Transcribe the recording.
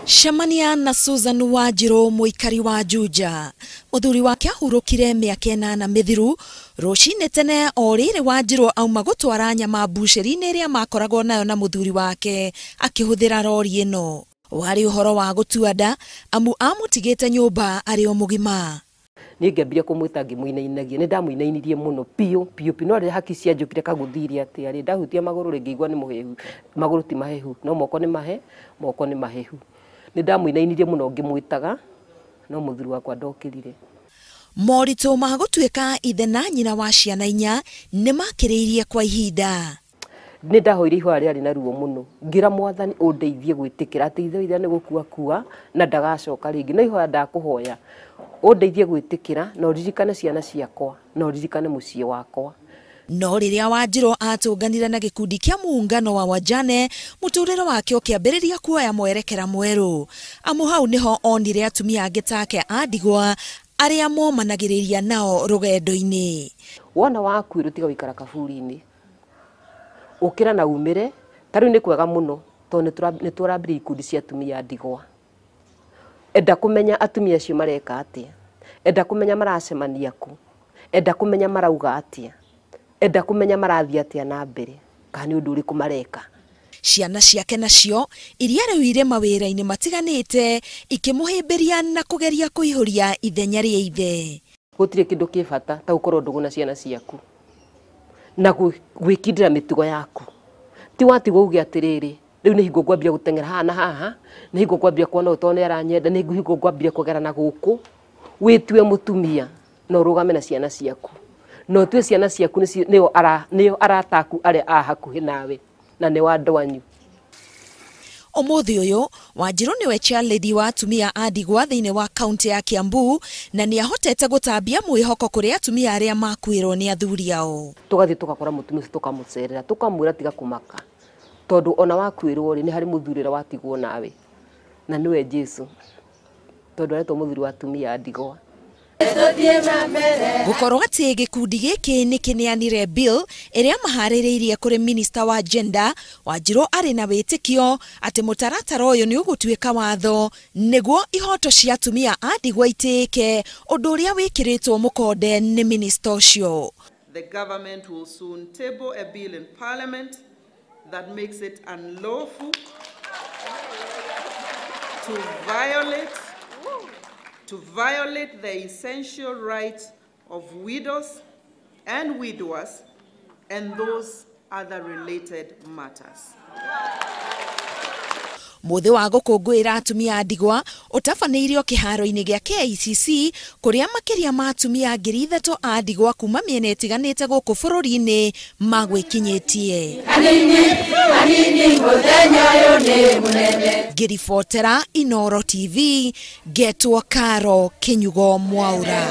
Cemania na Susan Wanjiru, muikari wa Juja. Muthuri wake ahurukire miaka inana mithiru. Ruciini tene o riri Wanjiru auma gutwara nyama butchery iria makoragwo nayo na muthuri wake akihuthira rori ino. Wari uhoro wa gutua nda amutigiite nyumba ari o mugima. Ni ngambire kumwita ngimuinainagia ni ndamuinainirie muno piu no ri haki cia njukire kaguthiria ati ari ndahutia maguru ringigwa ni muhehu maguru ti mahehu no moko ni mahehu ni ndamuinainirie muno ngimwitaga no muthuri wakwa ndokirire. Morito ma gutuika ithe na nyina wa ciana inya ni makiriirie kwa ihinda. Ni ndahoire ihwa ri na ruo muno ngira mwathani undeithie gwitikira ati ithe ni gukua na ndagacoka ringi no ihwa ndakuhoya undeithie gwitikira no ririkane ciana ciakwa no ririkane mucie wakwa. No riria Wanjiru atunganira na gikundi kia muungano wa wajane muturiro wake ukiambiriria kuoya mwerekera mweru. Hau niho onire atumia angi take a ndigwa aria momanagiriria nao rugendo-ini. Wona waku tiga wikara kaburi-ini ukira na umire tariu ni kwega muno to ni turambire ikundi cia atumia ndigwa. Enda kumenya atumia cio mareka atia, enda kumenya maracemania ku, enda kumenya marauga atia, enda kumenya marathia atia na mbere kana ni undu uriku mareka. Ciana ciake nacio iria riu ire mawira-ini matiganite ikimuhimbiria na kugeria kuihuria ithenya ria ithe. Gutire kindu kibata ta ukorwo nduguna ciana ciaku na gwikindira mitugo yaku ti watigwo uge atiriri riu ni hingo ngwambia gutengera haha ni hingo ngwambia kuona utone aranyenda ni hingo ngwambia kugerana guku witue mutumia no rugame na ciana ciaku no tue ciana ciaku niyo arataku ari a hakuhi nawe na ni wa ndwanyu. Umuthi uyu Wanjiru niwe chairlady wa atumia a ndigwa thiini wa kaunti ya Kiambu na ni ahotete gutambia mwihoko kuri atumia aria makwirwo ni athuri ao. Tugathi tukakora mutumia tukamucerera tukamwira tiga kumaka tondu ona wakwirwo ri ni hari muthurira watigwo nawe na niwe Jesu tondu aretwo muthuri wa atumia a ndigwa. Gukorwo ati gikundi giki ni kineanire bill iria mahaririirie kuri minister wa gender Wanjiru ari na witikio ati mutaratara uyu ni ugutuika watho niguo ihoto cia atumia a ndigwa itike undu uria wikiritwo mukonde ni minister ucio. The government will soon table a bill in parliament that makes it unlawful to violate the essential rights of widows and widowers and those other related matters. Muthi wa gukungwira atumia a ndigwa utafaneirio kiharo-ini gia KICC kuria makiria ma atumia 3,000 a ndigwa kuma miena itiganite guku bururi-ini magwikinyitie. Ngiribotera Inoro TV getwo Karo Kinyugo Mwaura.